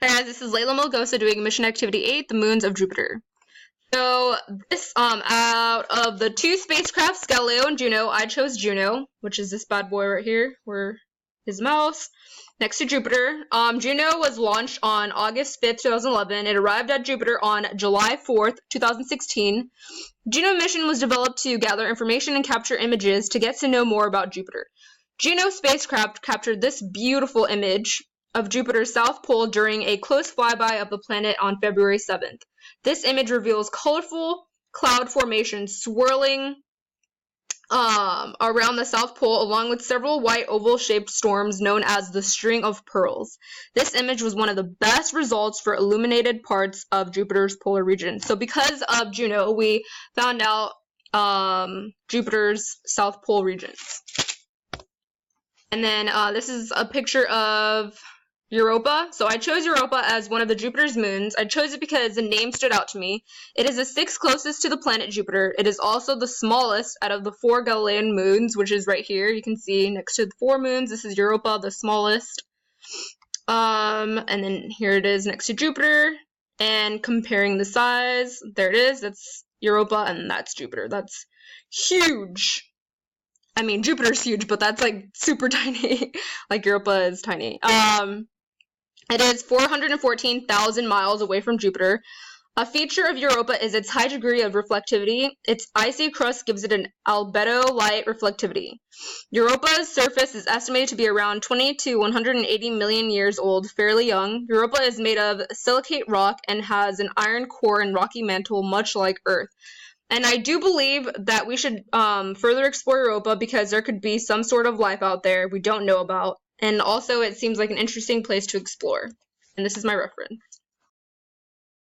Guys, this is Layla Melgosa doing Mission Activity 8, the Moons of Jupiter. So this, out of the two spacecrafts, Galileo and Juno, I chose Juno, which is this bad boy right here, where his mouse, next to Jupiter. Juno was launched on August 5th, 2011. It arrived at Jupiter on July 4th, 2016. Juno mission was developed to gather information and capture images to get to know more about Jupiter. Juno spacecraft captured this beautiful image of Jupiter's south pole during a close flyby of the planet on February 7th. This image reveals colorful cloud formations swirling around the South Pole, along with several white oval-shaped storms known as the String of Pearls. This image was one of the best results for illuminated parts of Jupiter's polar region. So because of Juno, we found out Jupiter's South Pole regions. And then this is a picture of Europa. So I chose Europa as one of the Jupiter's moons. I chose it because the name stood out to me. It is the sixth closest to the planet Jupiter. It is also the smallest out of the 4 Galilean moons, which is right here. You can see next to the 4 moons, this is Europa, the smallest. And then here it is next to Jupiter. And comparing the size, there it is. That's Europa and that's Jupiter. That's huge. I mean, Jupiter's huge, but that's like super tiny. Like Europa is tiny. It is 414,000 miles away from Jupiter. A feature of Europa is its high degree of reflectivity. Its icy crust gives it an albedo light reflectivity. Europa's surface is estimated to be around 20 to 180 million years old, fairly young. Europa is made of silicate rock and has an iron core and rocky mantle, much like Earth. And I do believe that we should further explore Europa because there could be some sort of life out there we don't know about. And also, it seems like an interesting place to explore. And this is my reference.